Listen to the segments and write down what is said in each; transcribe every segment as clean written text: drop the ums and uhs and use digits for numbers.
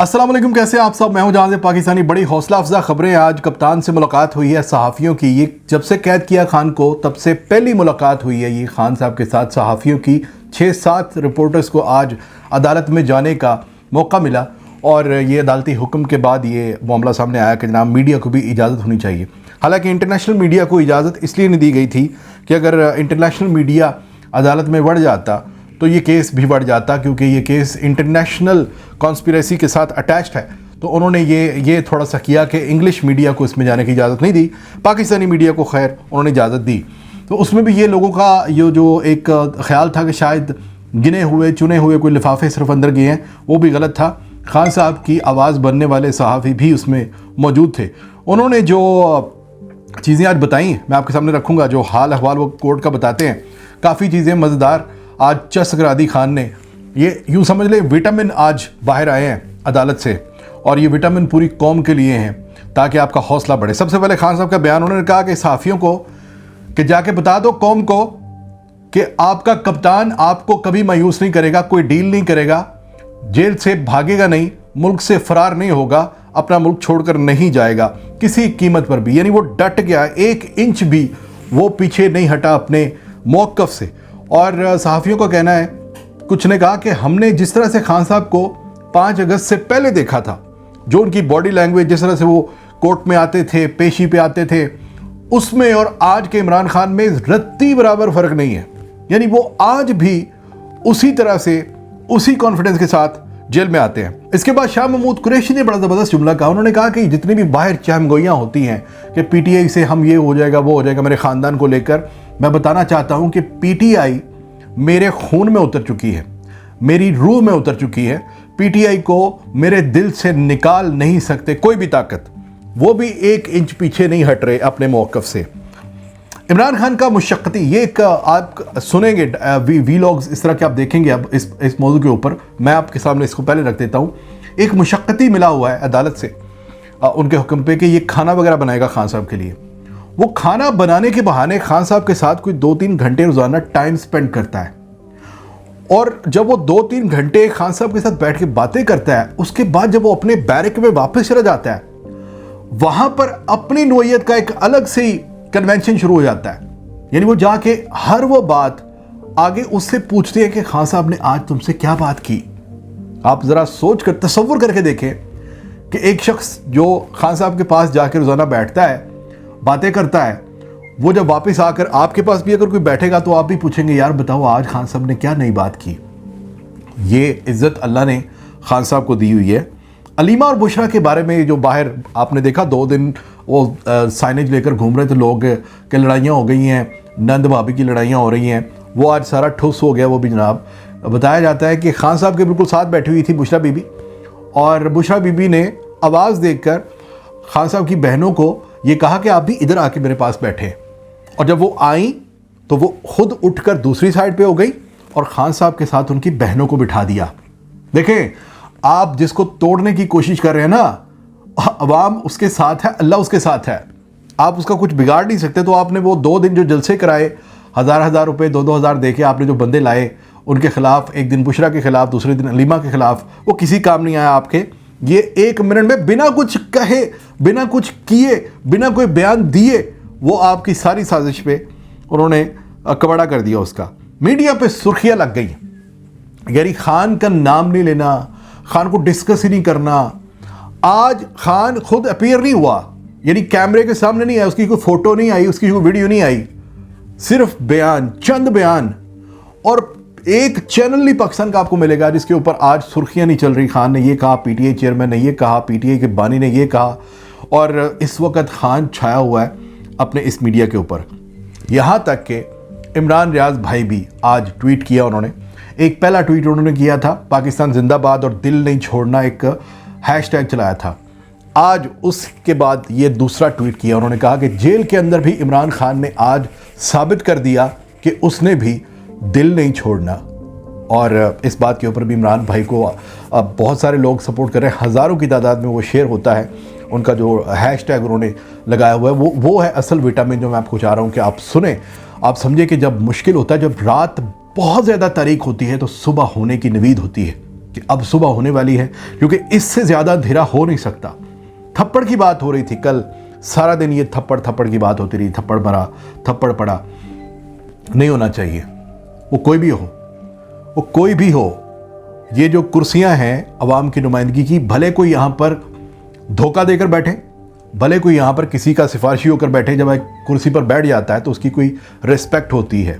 अस्सलाम वालेकुम, कैसे हैं आप सब। मैं हूं जहां से पाकिस्तानी। बड़ी हौसला अफजा खबरें। आज कप्तान से मुलाकात हुई है सहाफ़ियों की। ये जब से कैद किया खान को तब से पहली मुलाकात हुई है ये खान साहब के साथ सहाफ़ियों की। 6-7 रिपोर्टर्स को आज अदालत में जाने का मौका मिला और ये अदालती हुक्म के बाद ये मामला सामने आया कि जनाब मीडिया को भी इजाज़त होनी चाहिए। हालांकि इंटरनेशनल मीडिया को इजाज़त इसलिए नहीं दी गई थी कि अगर इंटरनेशनल मीडिया अदालत में बढ़ जाता तो ये केस भी बढ़ जाता, क्योंकि ये केस इंटरनेशनल कॉन्स्पिरेसी के साथ अटैच्ड है। तो उन्होंने ये थोड़ा सा किया कि इंग्लिश मीडिया को इसमें जाने की इजाज़त नहीं दी, पाकिस्तानी मीडिया को खैर उन्होंने इजाज़त दी। तो उसमें भी ये लोगों का ये जो एक ख्याल था कि शायद गिने हुए चुने हुए कोई लिफाफे सिर्फ अंदर गए हैं, वो भी गलत था। खान साहब की आवाज़ बनने वाले सहाफ़ी भी उसमें मौजूद थे। उन्होंने जो चीज़ें आज बताई मैं आपके सामने रखूँगा, जो हाल अहवाल वो कोर्ट का बताते हैं, काफ़ी चीज़ें मज़ेदार आज चस्क करा दी खान ने। ये यूँ समझ लें विटामिन आज बाहर आए हैं अदालत से, और ये विटामिन पूरी कौम के लिए हैं ताकि आपका हौसला बढ़े। सबसे पहले खान साहब का बयान, उन्होंने कहा कि सहाफ़ियों को कि जाके बता दो कौम को कि आपका कप्तान आपको कभी मायूस नहीं करेगा, कोई डील नहीं करेगा, जेल से भागेगा नहीं, मुल्क से फरार नहीं होगा, अपना मुल्क छोड़कर नहीं जाएगा किसी कीमत पर भी। यानी वो डट गया, 1 इंच भी वो पीछे नहीं हटा अपने मौक़िफ़ से। और सहाफ़ियों का कहना है, कुछ ने कहा कि हमने जिस तरह से खान साहब को 5 अगस्त से पहले देखा था, जो उनकी बॉडी लैंग्वेज, जिस तरह से वो कोर्ट में आते थे, पेशी पे आते थे, उसमें और आज के इमरान खान में रत्ती बराबर फ़र्क नहीं है। यानी वो आज भी उसी तरह से उसी कॉन्फिडेंस के साथ जेल में आते हैं। इसके बाद शाह महमूद कुरैशी ने बड़ा ज़बरदस्त जुमला कहा। उन्होंने कहा कि जितनी भी बाहर चहमगोइयाँ होती हैं कि पीटीआई से हम ये हो जाएगा वो हो जाएगा मेरे ख़ानदान को लेकर, मैं बताना चाहता हूँ कि पीटीआई मेरे खून में उतर चुकी है, मेरी रूह में उतर चुकी है। पीटीआई को मेरे दिल से निकाल नहीं सकते कोई भी ताकत, वो भी 1 इंच पीछे नहीं हट रहे अपने मौक़िफ़ से। इमरान खान का मुशक्क़ती, ये एक आप सुनेंगे वीलॉग्स इस तरह के आप देखेंगे अब इस मौजू के ऊपर। मैं आपके सामने इसको पहले रख देता हूँ। एक मुशक्क़ती मिला हुआ है अदालत से उनके हुक्म पे कि ये खाना वगैरह बनाएगा खान साहब के लिए। वो खाना बनाने के बहाने खान साहब के साथ कोई 2-3 घंटे रोज़ाना टाइम स्पेंड करता है, और जब वो 2-3 घंटे खान साहब के साथ बैठ के बातें करता है, उसके बाद जब वो अपने बैरक में वापस चला जाता है, वहाँ पर अपनी नोयत का एक अलग से ही कन्वेंशन शुरू हो जाता है। यानी वो जाके हर वो बात आगे उससे पूछते हैं कि खान साहब ने आज तुमसे क्या बात की। आप ज़रा सोच कर तसव्वुर करके देखें कि एक शख्स जो खान साहब के पास जाके रोज़ाना बैठता है, बातें करता है, वो जब वापस आकर आपके पास भी अगर कोई बैठेगा तो आप भी पूछेंगे यार बताओ आज खान साहब ने क्या नई बात की। ये इज़्ज़त अल्लाह ने खान साहब को दी हुई है। अलीमा और बुशरा के बारे में जो बाहर आपने देखा 2 दिन वो साइनेज लेकर घूम रहे थे लोग कि लड़ाइयाँ हो गई हैं, नंद भाभी की लड़ाइयाँ हो रही हैं, वो आज सारा ठुस हो गया। वो भी जनाब बताया जाता है कि खान साहब के बिल्कुल साथ बैठी हुई थी बुशरा बीबी, और बुशरा बीबी ने आवाज़ देकर खान साहब की बहनों को ये कहा कि आप भी इधर आके मेरे पास बैठे। और जब वो आई तो वो खुद उठकर दूसरी साइड पे हो गई और खान साहब के साथ उनकी बहनों को बिठा दिया। देखें, आप जिसको तोड़ने की कोशिश कर रहे हैं ना, अवाम उसके साथ है, अल्लाह उसके साथ है, आप उसका कुछ बिगाड़ नहीं सकते। तो आपने वो 2 दिन जो जलसे कराए, 1000-1000 रुपये 2-2 हज़ार दे के आपने जो बंदे लाए उनके खिलाफ, एक दिन बुशरा के खिलाफ, दूसरे दिन अलीमा के खिलाफ, वो किसी काम नहीं आया आपके। ये 1 मिनट में बिना कुछ कहे, बिना कुछ किए, बिना कोई बयान दिए, वो आपकी सारी साजिश पे उन्होंने कबाड़ा कर दिया उसका। मीडिया पे सुर्खियाँ लग गई, यानी खान का नाम नहीं लेना, खान को डिस्कस ही नहीं करना। आज खान खुद अपीयर नहीं हुआ, यानी कैमरे के सामने नहीं आया, उसकी कोई फ़ोटो नहीं आई, उसकी कोई वीडियो नहीं आई, सिर्फ बयान, चंद बयान। और एक चैनल नहीं पाकिस्तान का आपको मिलेगा जिसके ऊपर आज सुर्खियाँ नहीं चल रही। खान ने ये कहा, पीटीआई चेयरमैन ने ये कहा, पीटीआई के बानी ने ये कहा, और इस वक्त खान छाया हुआ है अपने इस मीडिया के ऊपर। यहाँ तक कि इमरान रियाज भाई भी आज ट्वीट किया उन्होंने। एक पहला ट्वीट उन्होंने किया था पाकिस्तान जिंदाबाद और दिल नहीं छोड़ना, एक हैशटैग चलाया था। आज उसके बाद ये दूसरा ट्वीट किया, उन्होंने कहा कि जेल के अंदर भी इमरान खान ने आज साबित कर दिया कि उसने भी दिल नहीं छोड़ना। और इस बात के ऊपर भी इमरान भाई को बहुत सारे लोग सपोर्ट कर रहे हैं, हज़ारों की तादाद में वो शेयर होता है। उनका जो हैशटैग उन्होंने लगाया हुआ है वो है असल विटामिन, जो मैं आपको चाह रहा हूँ कि आप सुने, आप समझे कि जब मुश्किल होता है, जब रात बहुत ज़्यादा तारीख होती है तो सुबह होने की नवीद होती है। کہ اب صبح ہونے واली ہے, کیونکہ اس سے زیادہ اندھیرا ہو نہیں سکتا. تھپڑ کی بات ہو رہی تھی کل سارا دن, یہ تھپڑ کی بات ہوتی رہی, تھپڑ مرا, تھپڑ پڑا. نہیں ہونا چاہیے. وہ کوئی بھی ہو, یہ جو کرسیاں ہیں عوام کی نمائندگی کی, بھلے کوئی یہاں پر دھوکہ دے کر بیٹھے, بھلے کوئی یہاں پر کسی کا سفارشی ہو کر بیٹھے, جب ایک کرسی پر بیٹھ جاتا ہے تو اس کی کوئی رسپیکٹ ہوتی ہے,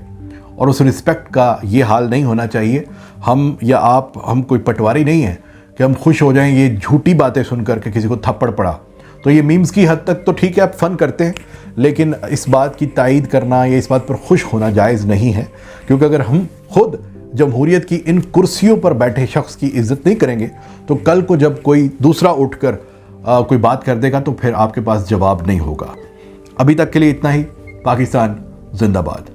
اور اس رسپیکٹ کا یہ حال نہیں ہونا چاہیے. ہم یا آپ, ہم کوئی پٹواری نہیں ہیں کہ ہم خوش ہو جائیں یہ جھوٹی باتیں سن کر کہ کسی کو تھپڑ پڑا. تو یہ میمز کی حد تک تو ٹھیک ہے, آپ فن کرتے ہیں, لیکن اس بات کی تائید کرنا یا اس بات پر خوش ہونا جائز نہیں ہے, کیونکہ اگر ہم خود جمہوریت کی ان کرسیوں پر بیٹھے شخص کی عزت نہیں کریں گے تو کل کو جب کوئی دوسرا اٹھ کر کوئی بات کر دے گا تو پھر آپ کے پاس جواب نہیں ہوگا. ابھی تک کے لیے اتنا ہی. پاکستان زندہ باد.